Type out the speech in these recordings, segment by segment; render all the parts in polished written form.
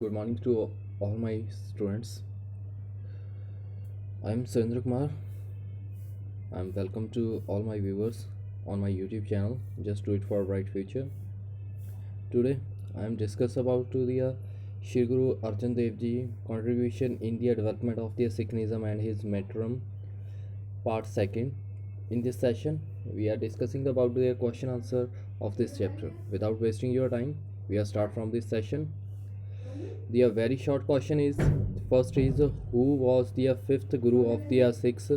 Good morning to all my students. I am Surendra Kumar. I'm welcome to all my viewers on my YouTube channel. Just do it for a bright future. Today I am discuss about to the Shri Guru Arjan Dev Ji contribution in the development of the Sikhism and his metrum part second. In this session, we are discussing about the question answer of this chapter. Without wasting your time, we are start from this session. The very short question is first is who was the fifth guru of the Sikhs?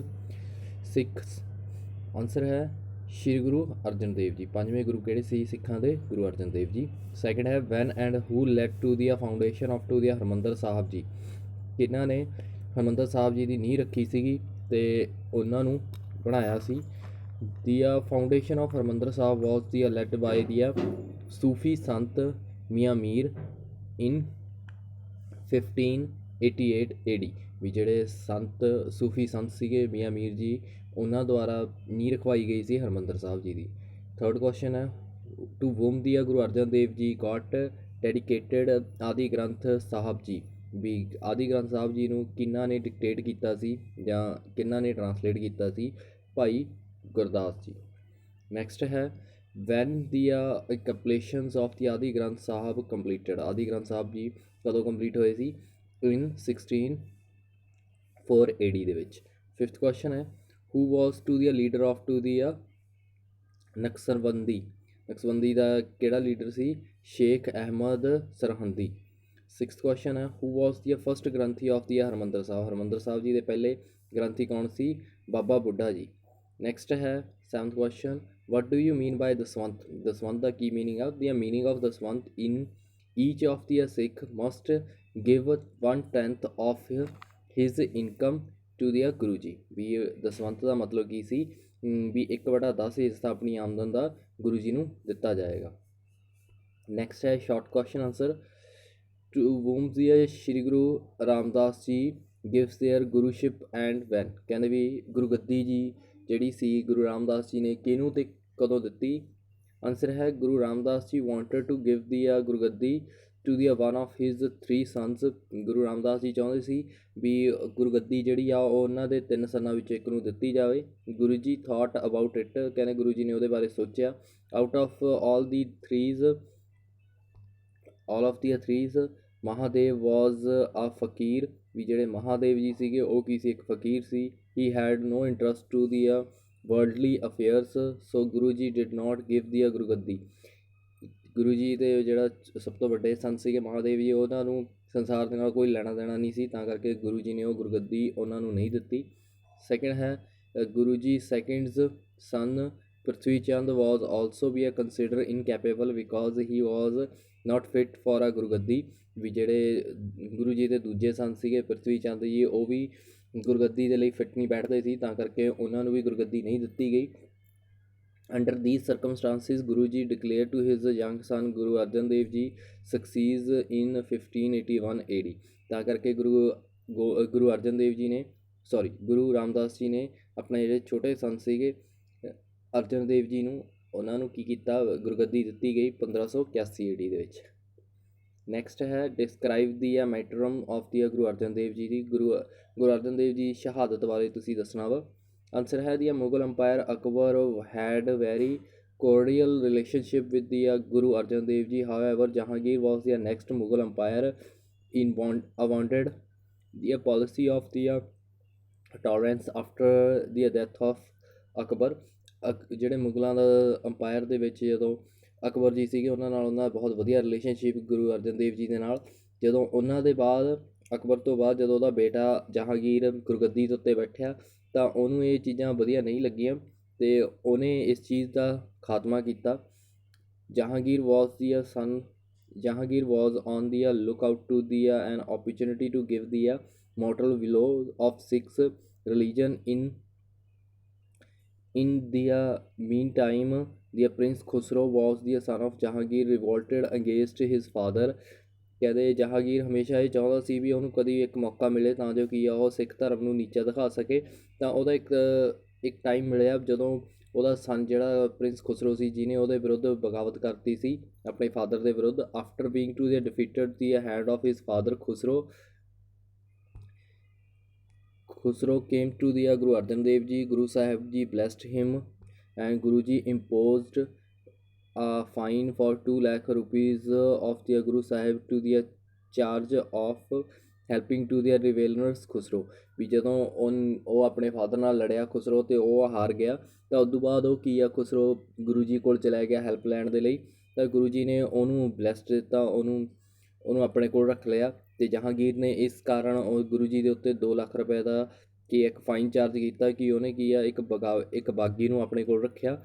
Answer ਹੈ ਸ਼੍ਰੀ ਗੁਰੂ ਅਰਜਨ ਦੇਵ ਜੀ। ਪੰਜਵੇਂ ਗੁਰੂ ਕਿਹੜੇ ਸੀ ਸਿੱਖਾਂ ਦੇ? ਗੁਰੂ Arjan Dev ji. Second ਹੈ when and who laid to the foundation of to the Harmandir Sahib ji. ਕਿਹਨਾਂ ਨੇ ਹਰਮੰਦਰ ਸਾਹਿਬ ਜੀ ਦੀ ਨੀਂਹ ਰੱਖੀ ਸੀਗੀ ਅਤੇ ਉਹਨਾਂ ਨੂੰ ਬਣਾਇਆ ਸੀ? ਦੀ foundation of Harmandar Sahib was the lead bye the Sufi Sant Mian Mir in 1588 AD। ਵੀ ਜਿਹੜੇ ਸੰਤ ਸੂਫੀ ਸੰਤ ਸੀਗੇ ਮੀਆਂ ਮੀਰ ਜੀ, ਉਹਨਾਂ ਦੁਆਰਾ ਨੀਂਹ ਰਖਵਾਈ ਗਈ ਸੀ ਹਰਿਮੰਦਰ ਸਾਹਿਬ ਜੀ ਦੀ। ਥਰਡ ਕੁਐਸਚਨ ਹੈ ਟੂ ਵੂਮ ਦੀ ਗੁਰੂ ਅਰਜਨ ਦੇਵ ਜੀ ਗॉट ਡੈਡੀਕੇਟਡ ਆਦਿ ਗ੍ਰੰਥ ਸਾਹਿਬ ਜੀ। ਵੀ ਆਦਿ ਗ੍ਰੰਥ ਸਾਹਿਬ ਜੀ ਨੂੰ ਕਿਹਨਾਂ ਨੇ ਡਿਕਟੇਟ ਕੀਤਾ ਸੀ ਜਾਂ ਕਿਹਨਾਂ ਨੇ ਟਰਾਂਸਲੇਟ ਕੀਤਾ ਸੀ? ਭਾਈ ਗੁਰਦਾਸ ਜੀ। ਨੈਕਸਟ ਹੈ ਵੈਨ ਦੀ ਕੰਪਲੀਸ਼ਨਸ ਆਫ ਦੀ ਆਦਿ ਗ੍ਰੰਥ ਸਾਹਿਬ ਕੰਪਲੀਟਡ। ਆਦਿ ਗ੍ਰੰਥ ਸਾਹਿਬ ਜੀ ਕਦੋਂ ਕੰਪਲੀਟ ਹੋਏ ਸੀ? ਇਨ 1604 AD ਦੇ ਵਿੱਚ। ਫਿਫਥ ਕੁਐਸਚਨ ਹੈ ਹੂ ਵਾਸ to the leader of to ਦੀ ਨਕਸ਼ਬੰਦੀ। ਨਕਸ਼ਬੰਦੀ ਦਾ ਕਿਹੜਾ ਲੀਡਰ ਸੀ? ਸ਼ੇਖ ਅਹਿਮਦ ਸਰਹੰਦੀ। ਸਿਕਸਥ ਕੁਐਸਚਨ ਹੈ ਹੂ ਵਾਸ ਦੀ ਫਸਟ ਗ੍ਰੰਥੀ ਆਫ ਦੀ ਹਰਿਮੰਦਰ ਸਾਹਿਬ। ਹਰਿਮੰਦਰ ਸਾਹਿਬ ਜੀ ਦੇ ਪਹਿਲੇ ਗ੍ਰੰਥੀ ਕੌਣ ਸੀ? ਬਾਬਾ ਬੁੱਢਾ ਜੀ। ਨੈਕਸਟ ਹੈ seventh question what do you mean by Dasvandh. Dasvandh ਦਾ ਕੀ ਮੀਨਿੰਗ ਆ? The meaning of Dasvandh in each of the Sikh must give 1/10 of his income to the Guru ji. ਵੀ ਦਸਵੰਤ ਦਾ ਮਤਲਬ ਕੀ ਸੀ? ਵੀ 1/10 ਹਿੱਸਾ ਆਪਣੀ ਆਮਦਨ ਦਾ ਗੁਰੂ ਜੀ ਨੂੰ ਦਿੱਤਾ ਜਾਏਗਾ। ਨੈਕਸਟ ਹੈ short question answer to ਵੂਮ the Shri Guru Ramdas ji gives there ਗੁਰੂਸ਼ਿਪ and van. ਕਹਿੰਦੇ ਵੀ ਗੁਰਗੱਦੀ ਜੀ ਜਿਹੜੀ ਸੀ ਗੁਰੂ ਰਾਮਦਾਸ ਜੀ ਨੇ ਕਿਹਨੂੰ ਅਤੇ ਕਦੋਂ ਦਿੱਤੀ? ਆਨਸਰ ਹੈ Guru Ramdas ji wanted to give ਦੀ ਗੁਰਗੱਦੀ to the one of his 3 sons. Guru Ramdas ji ਚਾਹੁੰਦੇ ਸੀ ਵੀ ਗੁਰਗੱਦੀ ਜਿਹੜੀ ਆ ਉਹ ਉਹਨਾਂ ਦੇ 3 ਸਨਾਂ ਵਿੱਚੋਂ ਇੱਕ ਨੂੰ ਦਿੱਤੀ ਜਾਵੇ। Guru ji thought about it. ਕਹਿੰਦੇ ਗੁਰੂ ਜੀ ਨੇ ਉਹਦੇ ਬਾਰੇ ਸੋਚਿਆ। Out of all of the threes Mahadev was a fakir. ਵੀ ਜਿਹੜੇ ਮਹਾਦੇਵ ਜੀ ਸੀਗੇ ਉਹ ਕੀ ਸੀ? ਇੱਕ ਫਕੀਰ ਸੀ। He had no interest to the worldly affairs so Guru ji did not give ਦੀ ਗੁਰਗੱਦੀ। ਗੁਰੂ ਜੀ ਦੇ ਜਿਹੜਾ ਸਭ ਤੋਂ ਵੱਡੇ ਸੰਤ ਸੀਗੇ ਮਹਾਦੇਵ ਜੀ, ਉਹਨਾਂ ਨੂੰ ਸੰਸਾਰ ਦੇ ਨਾਲ ਕੋਈ ਲੈਣਾ ਦੇਣਾ ਨਹੀਂ ਸੀ, ਤਾਂ ਕਰਕੇ ਗੁਰੂ ਜੀ ਨੇ ਉਹ ਗੁਰਗੱਦੀ ਉਹਨਾਂ ਨੂੰ ਨਹੀਂ ਦਿੱਤੀ। ਸੈਕਿੰਡ ਹੈ Guru ji seconds son Prithvi Chand was also we consider incapable because he was not fit for a Gurgaddi. ਵੀ ਜਿਹੜੇ ਗੁਰੂ ਜੀ ਦੇ ਦੂਜੇ ਸੰਤ ਸੀਗੇ ਪ੍ਰਿਥਵੀ ਚੰਦ ਜੀ, ਉਹ ਵੀ ਗੁਰਗੱਦੀ ਦੇ ਲਈ ਫਿੱਟ ਨਹੀਂ ਬੈਠਦੇ ਸੀ, ਤਾਂ ਕਰਕੇ ਉਹਨਾਂ ਨੂੰ ਵੀ ਗੁਰਗੱਦੀ ਨਹੀਂ ਦਿੱਤੀ ਗਈ। Under ਦੀਸ ਸਰਕਮਸਟਾਂਸਿਸ Guru ji declare to his young ਸਨ ਗੁਰੂ ਅਰਜਨ ਦੇਵ ਜੀ ਸਕਸੀਜ਼ ਇਨ 1581 AD। ਤਾਂ ਕਰਕੇ ਗੁਰੂ ਅਰਜਨ ਦੇਵ ਜੀ ਨੇ ਗੁਰੂ ਰਾਮਦਾਸ ਜੀ ਨੇ ਆਪਣੇ ਜਿਹੜੇ ਛੋਟੇ ਸੰਤ ਸੀਗੇ ਅਰਜਨ ਦੇਵ ਜੀ ਨੂੰ, ਉਹਨਾਂ ਨੂੰ ਕੀ ਕੀਤਾ? ਗੁਰਗੱਦੀ ਦਿੱਤੀ ਗਈ 1581 AD ਦੇ ਵਿੱਚ। ਨੈਕਸਟ ਹੈ describe the ਮੈਟਰਮ of the Guru Arjan Dev ਜੀ ਦੀ। ਗੁਰੂ ਅਰਜਨ ਦੇਵ ਜੀ ਸ਼ਹਾਦਤ ਬਾਰੇ ਤੁਸੀਂ ਦੱਸਣਾ ਵਾ। ਆਨਸਰ ਹੈ the Mughal emperor Akbar had very cordial relationship with the Guru Arjan Dev Ji. However, Jahangir was the next Mughal empire wanted the policy of the tolerance after the death of Akbar. ਜਿਹੜੇ ਮੁਗਲਾਂ ਦਾ ਅੰਪਾਇਰ ਦੇ ਵਿੱਚ ਜਦੋਂ ਅਕਬਰ ਜੀ ਸੀਗੇ ਉਹਨਾਂ ਨਾਲ ਉਹਨਾਂ ਦਾ ਬਹੁਤ ਵਧੀਆ ਰਿਲੇਸ਼ਨਸ਼ਿਪ ਗੁਰੂ ਅਰਜਨ ਦੇਵ ਜੀ ਦੇ ਨਾਲ। ਜਦੋਂ ਉਹਨਾਂ ਦੇ ਬਾਅਦ ਅਕਬਰ ਤੋਂ ਬਾਅਦ ਜਦੋਂ ਉਹਦਾ ਬੇਟਾ ਜਹਾਂਗੀਰ ਗੁਰਗੱਦੀ ਦੇ ਉੱਤੇ ਬੈਠਿਆ ਤਾਂ ਉਹਨੂੰ ਇਹ ਚੀਜ਼ਾਂ ਵਧੀਆ ਨਹੀਂ ਲੱਗੀਆਂ ਅਤੇ ਉਹਨੇ ਇਸ ਚੀਜ਼ ਦਾ ਖਾਤਮਾ ਕੀਤਾ। Jahangir was on the look out to the an opportunity to give the mortal willow of Sikhs religion In the meantime, the Prince Khusro was the son of Jahangir revolted against his father। ਕਹਿੰਦੇ ਜਹਾਂਗੀਰ ਹਮੇਸ਼ਾ ਇਹ ਚਾਹੁੰਦਾ ਸੀ ਵੀ ਉਹਨੂੰ ਕਦੀ ਇੱਕ ਮੌਕਾ ਮਿਲੇ ਤਾਂ ਜੋ ਕੀ ਆ ਉਹ ਸਿੱਖ ਧਰਮ ਨੂੰ ਨੀਚਾ ਦਿਖਾ ਸਕੇ। ਤਾਂ ਉਹਦਾ ਇੱਕ ਟਾਈਮ ਮਿਲਿਆ ਜਦੋਂ ਉਹਦਾ ਸਨ ਜਿਹੜਾ ਪ੍ਰਿੰਸ ਖੁਸਰੋ ਸੀ, ਜਿਹਨੇ ਉਹਦੇ ਵਿਰੁੱਧ ਬਗਾਵਤ ਕਰਤੀ ਸੀ ਆਪਣੇ ਫਾਦਰ ਦੇ ਵਿਰੁੱਧ। After being to the ਡਿਫੀਟਡ the hand of his father Khusro came to the Guru Arjan Dev Ji. Guru Sahib Ji blessed him, and Guru Ji imposed a fine for 2 lakh rupees of the Guru Sahib to the charge of helping to their revellers Khusro. ਵੀ ਜਦੋਂ ਉਹ ਆਪਣੇ father ਨਾਲ ਲੜਿਆ ਖੁਸਰੋ ਅਤੇ ਉਹ ਹਾਰ ਗਿਆ, ਤਾਂ ਉਦੋਂ ਬਾਅਦ ਉਹ ਕੀ ਆ, ਖੁਸਰੋ ਗੁਰੂ ਜੀ ਕੋਲ ਚਲਾ ਗਿਆ ਹੈਲਪ ਲੈਣ ਦੇ ਲਈ। ਤਾਂ ਗੁਰੂ ਜੀ ਨੇ ਉਹਨੂੰ ਬਲੈਸਡ ਦਿੱਤਾ, ਉਹਨੂੰ ਆਪਣੇ ਕੋਲ ਰੱਖ ਲਿਆ। ਅਤੇ ਜਹਾਂਗੀਰ ਨੇ ਇਸ ਕਾਰਨ ਉਹ ਗੁਰੂ ਜੀ ਦੇ ਉੱਤੇ 2 ਲੱਖ ਰੁਪਏ ਦਾ ਕਿ ਇੱਕ ਫਾਈਨ ਚਾਰਜ ਕੀਤਾ ਕਿ ਉਹਨੇ ਕੀ ਆ, ਇੱਕ ਬਾਗੀ ਨੂੰ ਆਪਣੇ ਕੋਲ ਰੱਖਿਆ।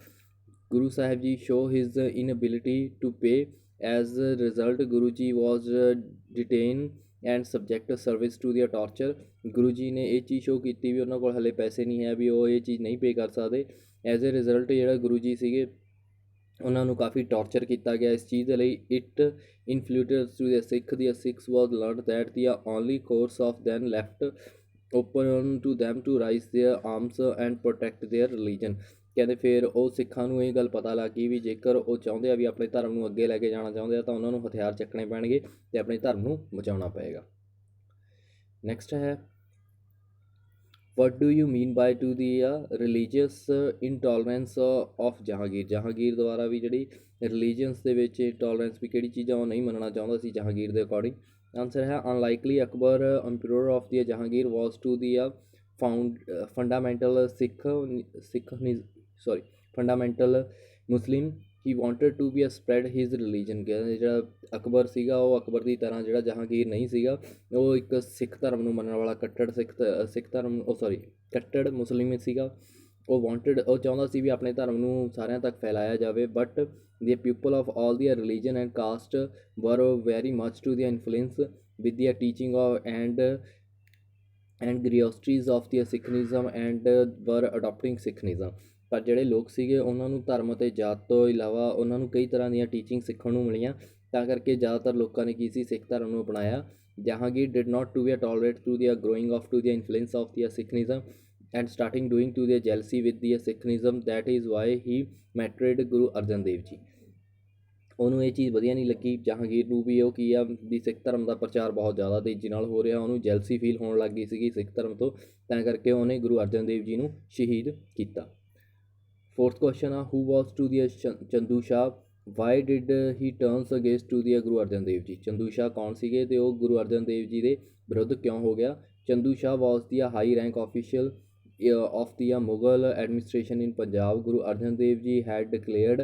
Guru Sahib ji show his inability to pay. As result Guru ji was detain and subject service to the torture. Guru ji ਨੇ ਇਹ ਚੀਜ਼ ਸ਼ੋਅ ਕੀਤੀ ਵੀ ਉਹਨਾਂ ਕੋਲ ਹਾਲੇ ਪੈਸੇ ਨਹੀਂ ਹੈ, ਵੀ ਉਹ ਇਹ ਚੀਜ਼ ਨਹੀਂ ਪੇ ਕਰ ਸਕਦੇ। ਐਜ਼ ਏ ਰਿਜ਼ਲਟ ਜਿਹੜਾ ਗੁਰੂ ਜੀ ਸੀਗੇ ਉਹਨਾਂ ਨੂੰ ਕਾਫੀ ਟਾਰਚਰ ਕੀਤਾ ਗਿਆ ਇਸ ਚੀਜ਼ ਦੇ ਲਈ। It inflicted to the Sikhs was learned that the only course of then left open to them to rise their arms and protect their religion. ਕਹਿੰਦੇ ਫਿਰ ਉਹ ਸਿੱਖਾਂ ਨੂੰ ਇਹ ਗੱਲ ਪਤਾ ਲੱਗ ਗਈ ਵੀ ਜੇਕਰ ਉਹ ਚਾਹੁੰਦੇ ਆ ਵੀ ਆਪਣੇ ਧਰਮ ਨੂੰ ਅੱਗੇ ਲੈ ਕੇ ਜਾਣਾ ਚਾਹੁੰਦੇ ਆ, ਤਾਂ ਉਹਨਾਂ ਨੂੰ ਹਥਿਆਰ ਚੱਕਣੇ ਪੈਣਗੇ ਅਤੇ ਆਪਣੇ ਧਰਮ ਨੂੰ ਬਚਾਉਣਾ ਪਏਗਾ। ਨੈਕਸਟ ਹੈ what do you mean by to the religious intolerance of Jahangir. Jahangir ਦੁਆਰਾ ਵੀ ਜਿਹੜੀ ਰਿਲੀਜੀਅਨਸ ਦੇ ਵਿੱਚ ਇੰਟੋਲਰੈਂਸ ਵੀ ਕਿਹੜੀ ਚੀਜ਼ਾਂ ਉਹ ਨਹੀਂ ਮੰਨਣਾ ਚਾਹੁੰਦਾ ਸੀ ਜਹਾਂਗੀਰ ਦੇ ਅਕੋਰਡਿੰਗ। ਆਨਸਰ ਹੈ unlikely Akbar emperor of the Jahangir was to the fundamental Muslim. He wanted to be spread his religion. ਕਹਿੰਦੇ ਜਿਹੜਾ ਅਕਬਰ ਸੀਗਾ ਉਹ ਅਕਬਰ ਦੀ ਤਰ੍ਹਾਂ ਜਿਹੜਾ ਜਹਾਂਗੀਰ ਨਹੀਂ ਸੀਗਾ, ਉਹ ਇੱਕ ਸਿੱਖ ਧਰਮ ਨੂੰ ਮੰਨਣ ਵਾਲਾ ਕੱਟੜ ਮੁਸਲਿਮ ਸੀਗਾ। ਉਹ ਚਾਹੁੰਦਾ ਸੀ ਵੀ ਆਪਣੇ ਧਰਮ ਨੂੰ ਸਾਰਿਆਂ ਤੱਕ ਫੈਲਾਇਆ ਜਾਵੇ। But the people of all their religion and caste were very much to the influence with their teaching of and curiosities of the Sikhism and were adopting Sikhism। ਪਰ ਜਿਹੜੇ ਲੋਕ ਸੀਗੇ ਉਹਨਾਂ ਨੂੰ ਧਰਮ ਅਤੇ ਜਾਤ ਤੋਂ ਇਲਾਵਾ ਉਹਨਾਂ ਨੂੰ ਕਈ ਤਰ੍ਹਾਂ ਦੀਆਂ ਟੀਚਿੰਗ ਸਿੱਖਣ ਨੂੰ ਮਿਲੀਆਂ, ਤਾਂ ਕਰਕੇ ਜ਼ਿਆਦਾਤਰ ਲੋਕਾਂ ਨੇ ਕੀ ਸੀ, ਸਿੱਖ ਧਰਮ ਨੂੰ ਅਪਣਾਇਆ। Jahangir did not to be tolerate to the growing of to the influence of the Sikhism and starting doing to the jealousy with the Sikhism। that is why he married ਗੁਰੂ ਅਰਜਨ ਦੇਵ ਜੀ। ਉਹਨੂੰ ਇਹ ਚੀਜ਼ ਵਧੀਆ ਨਹੀਂ ਲੱਗੀ ਜਹਾਂਗੀਰ ਨੂੰ ਵੀ ਉਹ ਕੀ ਆ ਵੀ ਸਿੱਖ ਧਰਮ ਦਾ ਪ੍ਰਚਾਰ ਬਹੁਤ ਜ਼ਿਆਦਾ ਤੇਜ਼ੀ ਨਾਲ ਹੋ ਰਿਹਾ, ਉਹਨੂੰ ਜੈਲਸੀ ਫੀਲ ਹੋਣ ਲੱਗ ਗਈ ਸੀਗੀ ਸਿੱਖ ਧਰਮ ਤੋਂ, ਤਾਂ ਕਰਕੇ ਉਹਨੇ ਗੁਰੂ ਅਰਜਨ ਦੇਵ ਜੀ ਨੂੰ ਸ਼ਹੀਦ ਕੀਤਾ। ਫੋਰਥ ਕੁਐਸਚਨ ਆ who was to the Chandu Shah. Why did he turns against to the Guru Arjan Dev ji. Chandu ਸ਼ਾਹ ਕੌਣ ਸੀਗੇ ਅਤੇ ਉਹ ਗੁਰੂ ਅਰਜਨ ਦੇਵ ਜੀ ਦੇ ਵਿਰੁੱਧ ਕਿਉਂ ਹੋ ਗਿਆ। ਚੰਦੂ ਸ਼ਾਹ ਵਾਜ਼ ਦੀ high rank official of the Mughal administration in Punjab। Guru Arjan Dev Ji had declared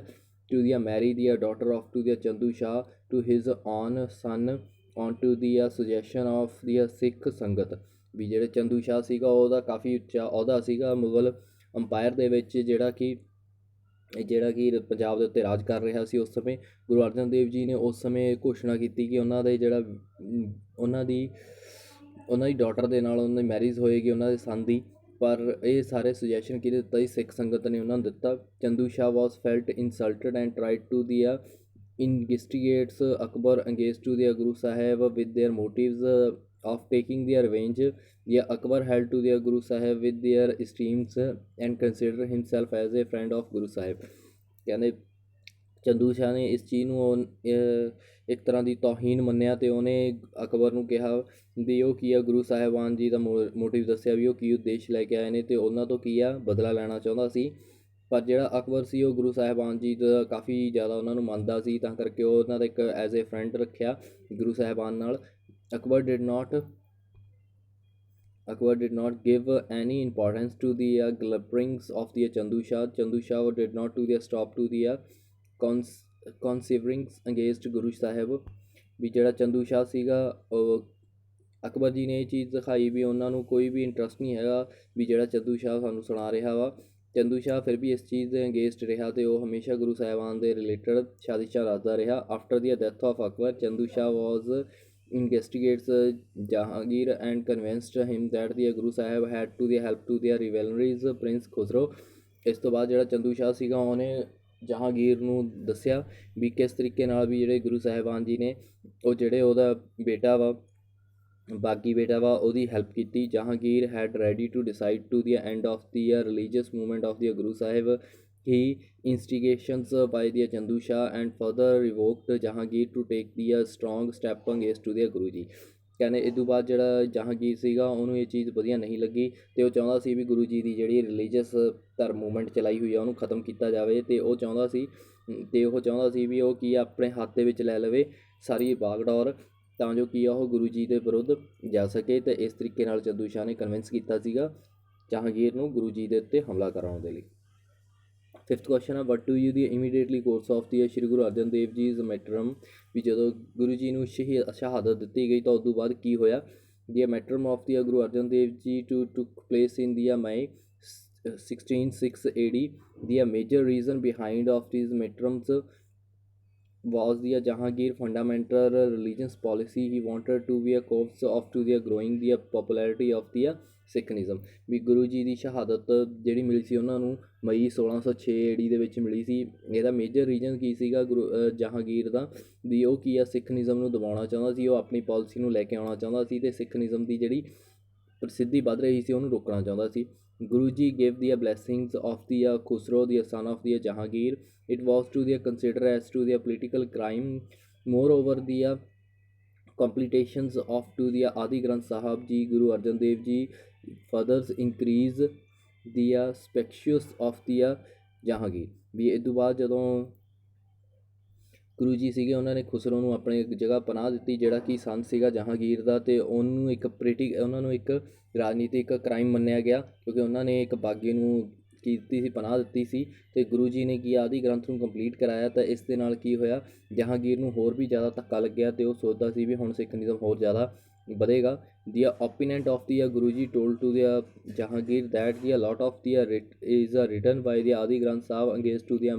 to the marry the daughter of to the Chandu Shah to his own son on to the suggestion of the Sikh Sangat। ਵੀ ਜਿਹੜੇ ਚੰਦੂ ਸ਼ਾਹ ਸੀਗਾ ਉਹਦਾ ਕਾਫੀ ਉੱਚਾ ਅਹੁਦਾ ਸੀਗਾ Mughal umpire ਦੇ ਵਿੱਚ, ਜਿਹੜਾ ਕਿ ਪੰਜਾਬ ਦੇ ਉੱਤੇ ਰਾਜ ਕਰ ਰਿਹਾ ਸੀ ਉਸ ਸਮੇਂ। ਗੁਰੂ ਅਰਜਨ ਦੇਵ ਜੀ ਨੇ ਉਸ ਸਮੇਂ ਘੋਸ਼ਣਾ ਕੀਤੀ ਕਿ ਉਹਨਾਂ ਦੀ ਡਾਟਰ ਦੇ ਨਾਲ ਉਹਨਾਂ ਦੀ ਮੈਰਿਜ ਹੋਏਗੀ, ਉਹਨਾਂ ਦੇ ਸਨ ਦੀ। ਪਰ ਇਹ ਸਾਰੇ ਸੁਜੈਸ਼ਨ ਕਿਹਨੇ ਦਿੱਤਾ ਸੀ, ਸਿੱਖ ਸੰਗਤ ਨੇ ਉਹਨਾਂ ਨੂੰ ਦਿੱਤਾ। Chandu Shah was felt insulted and tried to the investigates Akbar against to the Guru Sahib with their motives of taking their revenge। Akbar held to their Guru Sahib with their esteems and considered himself as a friend of Guru Sahib। ਕਹਿੰਦੇ ਚੰਦੂ ਸ਼ਾਹ ਨੇ ਇਸ ਚੀਜ਼ ਨੂੰ ਇੱਕ ਤਰ੍ਹਾਂ ਦੀ ਤੌਹੀਨ ਮੰਨਿਆ ਅਤੇ ਉਹਨੇ ਅਕਬਰ ਨੂੰ ਕਿਹਾ ਵੀ ਉਹ ਕੀ ਆ ਗੁਰੂ ਸਾਹਿਬਾਨ ਜੀ ਦਾ ਮੋਟਿਵ ਦੱਸਿਆ ਵੀ ਉਹ ਕੀ ਉਦੇਸ਼ ਲੈ ਕੇ ਆਏ ਨੇ ਅਤੇ ਉਹਨਾਂ ਤੋਂ ਕੀ ਆ ਬਦਲਾ ਲੈਣਾ ਚਾਹੁੰਦਾ ਸੀ। ਪਰ ਜਿਹੜਾ ਅਕਬਰ ਸੀ ਉਹ ਗੁਰੂ ਸਾਹਿਬਾਨ ਜੀ ਦਾ ਕਾਫੀ ਜ਼ਿਆਦਾ ਉਹਨਾਂ ਨੂੰ ਮੰਨਦਾ ਸੀ, ਤਾਂ ਕਰਕੇ ਉਹ ਉਹਨਾਂ ਦਾ ਇੱਕ ਐਜ਼ ਏ ਫਰੈਂਡ ਰੱਖਿਆ ਗੁਰੂ ਸਾਹਿਬਾਨ ਨਾਲ। Akbar did not give any importance to the glibberings of the Chandu Shah। Chandu Shah did not to the stop to the conspiring against Guru Sahib। ਵੀ ਜਿਹੜਾ ਚੰਦੂ ਸ਼ਾਹ ਸੀਗਾ ਅਕਬਰ ਜੀ ਨੇ ਇਹ ਚੀਜ਼ ਦਿਖਾਈ ਵੀ ਉਹਨਾਂ ਨੂੰ ਕੋਈ ਵੀ ਇੰਟਰਸਟ ਨਹੀਂ ਹੈਗਾ ਵੀ ਜਿਹੜਾ ਚੰਦੂ ਸ਼ਾਹ ਸਾਨੂੰ ਸੁਣਾ ਰਿਹਾ ਵਾ। ਚੰਦੂ ਸ਼ਾਹ ਫਿਰ ਵੀ ਇਸ ਚੀਜ਼ ਦੇ ਅਗੇਂਸਟ ਰਿਹਾ ਅਤੇ ਉਹ ਹਮੇਸ਼ਾ ਗੁਰੂ ਸਾਹਿਬਾਨ ਦੇ ਰਿਲੇਟਡ ਸਾਜ਼ਿਸ਼ਾਂ ਰਚਦਾ ਰਿਹਾ। After the death of Akbar Chandu Shah was investigates Jahangir and convinced him that the Guru Sahib had to the help to their rivalries Prince Khusro। ਇਸ ਤੋਂ ਬਾਅਦ ਜਿਹੜਾ ਚੰਦੂ ਸ਼ਾਹ ਸੀਗਾ ਉਹਨੇ ਜਹਾਂਗੀਰ ਨੂੰ ਦੱਸਿਆ ਵੀ ਕਿਸ ਤਰੀਕੇ ਨਾਲ ਵੀ ਜਿਹੜੇ ਗੁਰੂ ਸਾਹਿਬਾਨ ਜੀ ਨੇ ਉਹ ਜਿਹੜੇ ਉਹਦਾ ਬੇਟਾ ਵਾ ਬਾਗੀ ਬੇਟਾ ਵਾ ਉਹਦੀ ਹੈਲਪ ਕੀਤੀ। Jahangir had ready to decide to the end of the religious movement of the Guru Sahib he instigations by the Chandu Shah and further revoked Jahangir to take the strong step against to the Guru Ji। ਕਹਿੰਦੇ ਇਹ ਤੋਂ ਬਾਅਦ ਜਿਹੜਾ ਜਹਾਂਗੀਰ ਸੀਗਾ ਉਹਨੂੰ ਇਹ ਚੀਜ਼ ਵਧੀਆ ਨਹੀਂ ਲੱਗੀ ਅਤੇ ਉਹ ਚਾਹੁੰਦਾ ਸੀ ਵੀ ਗੁਰੂ ਜੀ ਦੀ ਜਿਹੜੀ ਰਿਲੀਜੀਅਸ ਧਰਮ ਮੂਵਮੈਂਟ ਚਲਾਈ ਹੋਈ ਆ ਉਹਨੂੰ ਖ਼ਤਮ ਕੀਤਾ ਜਾਵੇ ਅਤੇ ਉਹ ਚਾਹੁੰਦਾ ਸੀ ਵੀ ਉਹ ਕੀ ਆ ਆਪਣੇ ਹੱਥ ਦੇ ਵਿੱਚ ਲੈ ਲਵੇ ਸਾਰੀ ਬਾਗਡੋਰ ਤਾਂ ਜੋ ਕੀ ਆ ਉਹ ਗੁਰੂ ਜੀ ਦੇ ਵਿਰੁੱਧ ਜਾ ਸਕੇ। ਅਤੇ ਇਸ ਤਰੀਕੇ ਨਾਲ ਚੰਦੂ ਸ਼ਾਹ ਨੇ ਕਨਵਿੰਸ ਕੀਤਾ ਸੀਗਾ ਜਹਾਂਗੀਰ ਨੂੰ ਗੁਰੂ ਜੀ ਦੇ ਉੱਤੇ ਹਮਲਾ ਕਰਾਉਣ ਦੇ ਲਈ। ਫਿਫਥ ਕੁਐਸਚਨ ਆ ਵਟ do you the immediately course of ਦੀ ਸ਼੍ਰੀ ਗੁਰੂ ਅਰਜਨ ਦੇਵ ਜੀ ਇਜ਼ ਮੈਟਰਮ ਵੀ ਜਦੋਂ ਗੁਰੂ ਜੀ ਨੂੰ ਸ਼ਹਾਦਤ ਦਿੱਤੀ ਗਈ ਤਾਂ ਉਸ ਤੋਂ ਬਾਅਦ ਕੀ ਹੋਇਆ। ਦੀ ਮੈਟਰਮ ਆਫ ਦੀ ਗੁਰੂ ਅਰਜਨ ਦੇਵ ਜੀ ਟੁਕ place in the May 1606 AD। The major reason behind of these metrums was the Jahangir fundamental religious policy. He wanted to be a cause of to the growing the popularity of the ਸਿੱਖਨਿਜ਼ਮ ਵੀ ਗੁਰੂ ਜੀ ਦੀ ਸ਼ਹਾਦਤ ਜਿਹੜੀ ਮਿਲੀ ਸੀ ਉਹਨਾਂ ਨੂੰ ਮਈ 1606 AD ਦੇ ਵਿੱਚ ਮਿਲੀ ਸੀ। ਇਹਦਾ major reason ਕੀ ਸੀਗਾ ਜਹਾਂਗੀਰ ਦਾ ਵੀ ਉਹ ਕੀ ਆ ਸਿੱਖਨਿਜ਼ਮ ਨੂੰ ਦਬਾਉਣਾ ਚਾਹੁੰਦਾ ਸੀ, ਉਹ ਆਪਣੀ ਪਾਲਿਸੀ ਨੂੰ ਲੈ ਕੇ ਆਉਣਾ ਚਾਹੁੰਦਾ ਸੀ ਅਤੇ ਸਿੱਖਨਿਜ਼ਮ ਦੀ ਜਿਹੜੀ ਪ੍ਰਸਿੱਧੀ ਵੱਧ ਰਹੀ ਸੀ ਉਹਨੂੰ ਰੋਕਣਾ ਚਾਹੁੰਦਾ ਸੀ। Guru ji gave the blessings of the Khusrau the son of the Jahangir. It was to the consider as to the political crime. Moreover, the complications of to the Adi Granth Sahib Ji, Guru Arjan Dev Ji further increase the speculations of the Jahangir। ਵੀ ਇਹ ਤੋਂ ਬਾਅਦ ਜਦੋਂ ਗੁਰੂ ਜੀ ਸੀਗੇ ਉਹਨਾਂ ਨੇ ਖੁਸਰੋ ਨੂੰ ਆਪਣੇ ਇੱਕ ਜਗ੍ਹਾ ਪਨਾਹ ਦਿੱਤੀ ਜਿਹੜਾ ਕਿ ਸੰਨ ਸੀਗਾ ਜਹਾਂਗੀਰ ਦਾ, ਅਤੇ ਉਹਨੂੰ ਉਹਨਾਂ ਨੂੰ ਇੱਕ ਰਾਜਨੀਤਿਕ ਕ੍ਰਾਈਮ ਮੰਨਿਆ ਗਿਆ ਕਿਉਂਕਿ ਉਹਨਾਂ ਨੇ ਇੱਕ ਬਾਗੀ ਨੂੰ ਕੀਤੀ ਸੀ ਪਨਾਹ ਦਿੱਤੀ ਸੀ ਅਤੇ ਗੁਰੂ ਜੀ ਨੇ ਕੀ ਆਦਿ ਗ੍ਰੰਥ ਨੂੰ ਕੰਪਲੀਟ ਕਰਾਇਆ। ਤਾਂ ਇਸ ਦੇ ਨਾਲ ਕੀ ਹੋਇਆ ਜਹਾਂਗੀਰ ਨੂੰ ਹੋਰ ਵੀ ਜ਼ਿਆਦਾ ਧੱਕਾ ਲੱਗਿਆ ਅਤੇ ਉਹ ਸੋਚਦਾ ਸੀ ਵੀ ਹੁਣ ਸਿੱਖਨਿਜ਼ਮ ਹੋਰ ਜ਼ਿਆਦਾ ਵਧੇਗਾ। ਦੀ ਓਪੀਨੈਂਟ ਆਫ ਦੀ ਗੁਰੂ ਜੀ told to the Jahangir that the lot of the is written by the Adi Granth Sahib against to the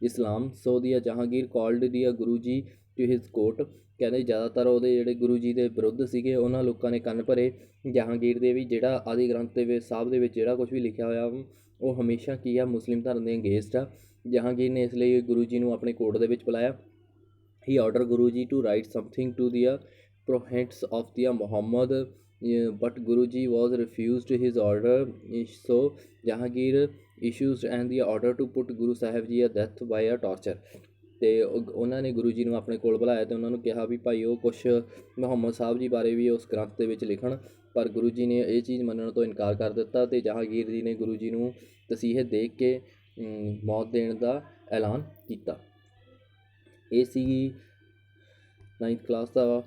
Islam, so the Jahangir called the Guru Ji to his court। ਕਹਿੰਦੇ ਜ਼ਿਆਦਾਤਰ ਉਹਦੇ ਜਿਹੜੇ ਗੁਰੂ ਜੀ ਦੇ ਵਿਰੁੱਧ ਸੀਗੇ ਉਹਨਾਂ ਲੋਕਾਂ ਨੇ ਕੰਨ ਭਰੇ ਜਹਾਂਗੀਰ ਦੇ ਵੀ ਜਿਹੜਾ ਆਦਿ ਗ੍ਰੰਥ ਦੇ ਵਿੱਚ ਸਾਹਿਬ ਦੇ ਵਿੱਚ ਜਿਹੜਾ ਕੁਝ ਵੀ ਲਿਖਿਆ ਹੋਇਆ ਉਹ ਹਮੇਸ਼ਾ ਕੀ ਆ ਮੁਸਲਿਮ ਧਰਮ ਦੇ ਅਗੇਂਸਟ ਆ। ਜਹਾਂਗੀਰ ਨੇ ਇਸ ਲਈ ਗੁਰੂ ਜੀ ਨੂੰ ਆਪਣੇ ਕੋਰਟ ਦੇ ਵਿੱਚ ਬੁਲਾਇਆ। ਹੀ order Guru ji to write something to the prophets of the Muhammad but Guru ji was refused his order. So Jahangir issues and the order to put Guru Sahib ji a death ਬਾਈ ਆ ਟਾਰਚਰ। ਅਤੇ ਉਹਨਾਂ ਨੇ ਗੁਰੂ ਜੀ ਨੂੰ ਆਪਣੇ ਕੋਲ ਬੁਲਾਇਆ ਅਤੇ ਉਹਨਾਂ ਨੂੰ ਕਿਹਾ ਵੀ ਭਾਈ ਉਹ ਕੁਛ ਮੁਹੰਮਦ ਸਾਹਿਬ ਜੀ ਬਾਰੇ ਵੀ ਉਸ ਗ੍ਰੰਥ ਦੇ ਵਿੱਚ ਲਿਖਣ, ਪਰ ਗੁਰੂ ਜੀ ਨੇ ਇਹ ਚੀਜ਼ ਮੰਨਣ ਤੋਂ ਇਨਕਾਰ ਕਰ ਦਿੱਤਾ ਅਤੇ ਜਹਾਂਗੀਰ ਜੀ ਨੇ ਗੁਰੂ ਜੀ ਨੂੰ ਤਸੀਹੇ ਦੇ ਕੇ ਮੌਤ ਦੇਣ ਦਾ ਐਲਾਨ ਕੀਤਾ। ਇਹ ਸੀਗੀ 9th class the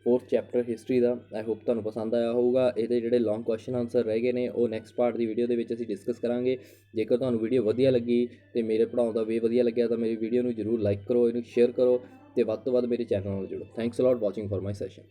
4th chapter history the. I hope ਤੁਹਾਨੂੰ ਪਸੰਦ ਆਇਆ ਹੋਊਗਾ। ਇਹਦੇ ਜਿਹੜੇ ਲੌਂਗ ਕੁਐਸਚਨ ਆਨਸਰ ਰਹਿ ਗਏ ਨੇ ਉਹ ਨੈਕਸਟ ਪਾਰਟ ਦੀ ਵੀਡੀਓ ਦੇ ਵਿੱਚ ਅਸੀਂ ਡਿਸਕਸ ਕਰਾਂਗੇ। ਜੇਕਰ ਤੁਹਾਨੂੰ ਵੀਡੀਓ ਵਧੀਆ ਲੱਗੀ ਅਤੇ ਮੇਰੇ ਪੜ੍ਹਾਉਣ ਦਾ ਵੇ ਵਧੀਆ ਲੱਗਿਆ ਤਾਂ ਮੇਰੀ ਵੀਡੀਓ ਨੂੰ ਜ਼ਰੂਰ ਲਾਈਕ ਕਰੋ, ਇਹਨੂੰ ਸ਼ੇਅਰ ਕਰੋ ਅਤੇ ਵੱਧ ਤੋਂ ਵੱਧ ਮੇਰੇ ਚੈਨਲ ਨਾਲ ਜੁੜੋ। Thanks a lot watching for my session.